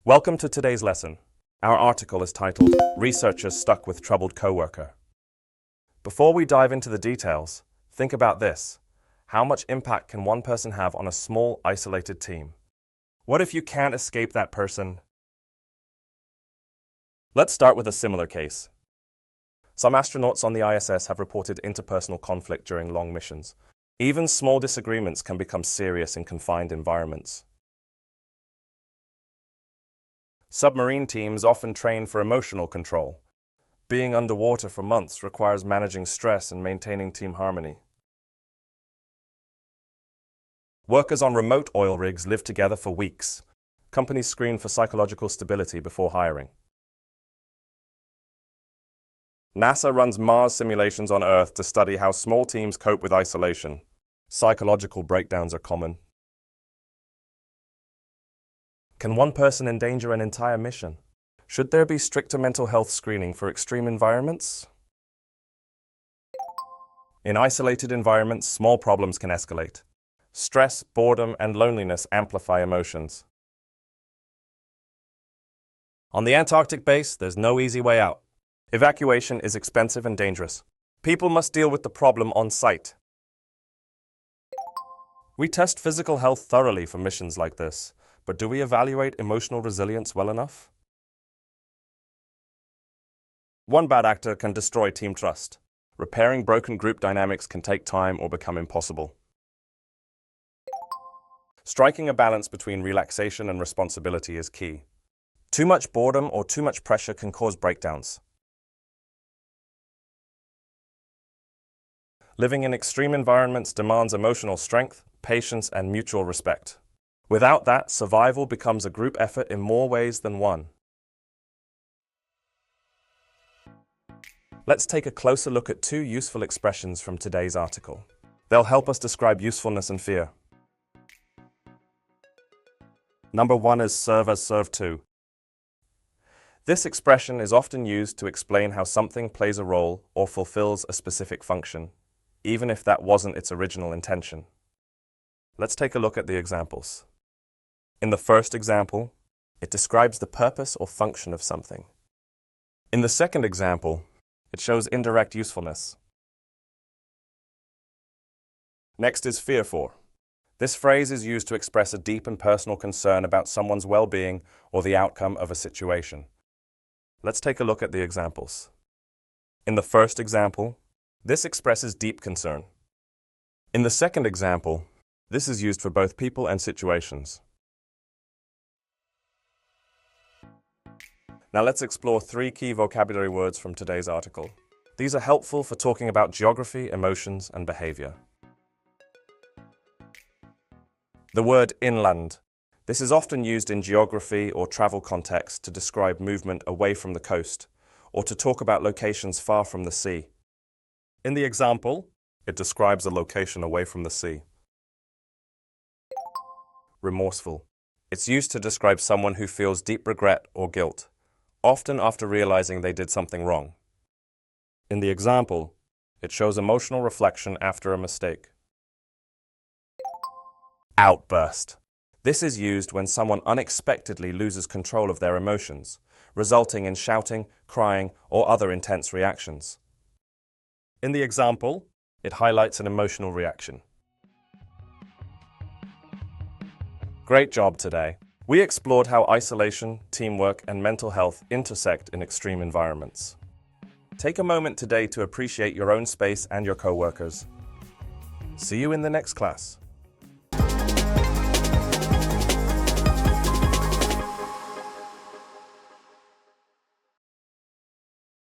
Welcome to today's lesson. Our article is titled, Researchers Stuck with Troubled Coworker. Before we dive into the details, think about this. How much impact can one person have on a small, isolated team? What if you can't escape that person? Let's start with a similar case. Some astronauts on the ISS have reported interpersonal conflict during long missions. Even small disagreements can become serious in confined environments. Submarine teams often train for emotional control. Being underwater for months requires managing stress and maintaining team harmony. Workers on remote oil rigs live together for weeks. Companies screen for psychological stability before hiring. NASA runs Mars simulations on Earth to study how small teams cope with isolation. Psychological breakdowns are common. Can one person endanger an entire mission? Should there be stricter mental health screening for extreme environments? In isolated environments, small problems can escalate. Stress, boredom, and loneliness amplify emotions. On the Antarctic base, there's no easy way out. Evacuation is expensive and dangerous. People must deal with the problem on site. We test physical health thoroughly for missions like this, but do we evaluate emotional resilience well enough? One bad actor can destroy team trust. Repairing broken group dynamics can take time or become impossible. Striking a balance between relaxation and responsibility is key. Too much boredom or too much pressure can cause breakdowns. Living in extreme environments demands emotional strength, patience, and mutual respect. Without that, survival becomes a group effort in more ways than one. Let's take a closer look at two useful expressions from today's article. They'll help us describe usefulness and fear. Number one is serve as served to. This expression is often used to explain how something plays a role or fulfills a specific function, even if that wasn't its original intention. Let's take a look at the examples. In the first example, it describes the purpose or function of something. In the second example, it shows indirect usefulness. Next is fear for. This phrase is used to express a deep and personal concern about someone's well-being or the outcome of a situation. Let's take a look at the examples. In the first example, this expresses deep concern. In the second example, this is used for both people and situations. Now let's explore three key vocabulary words from today's article. These are helpful for talking about geography, emotions, and behavior. The word inland. This is often used in geography or travel context to describe movement away from the coast, or to talk about locations far from the sea. In the example, it describes a location away from the sea. Remorseful. It's used to describe someone who feels deep regret or guilt, often after realizing they did something wrong. In the example, it shows emotional reflection after a mistake. Outburst. This is used when someone unexpectedly loses control of their emotions, resulting in shouting, crying, or other intense reactions. In the example, it highlights an emotional reaction. Great job today. We explored how isolation, teamwork, and mental health intersect in extreme environments. Take a moment today to appreciate your own space and your coworkers. See you in the next class.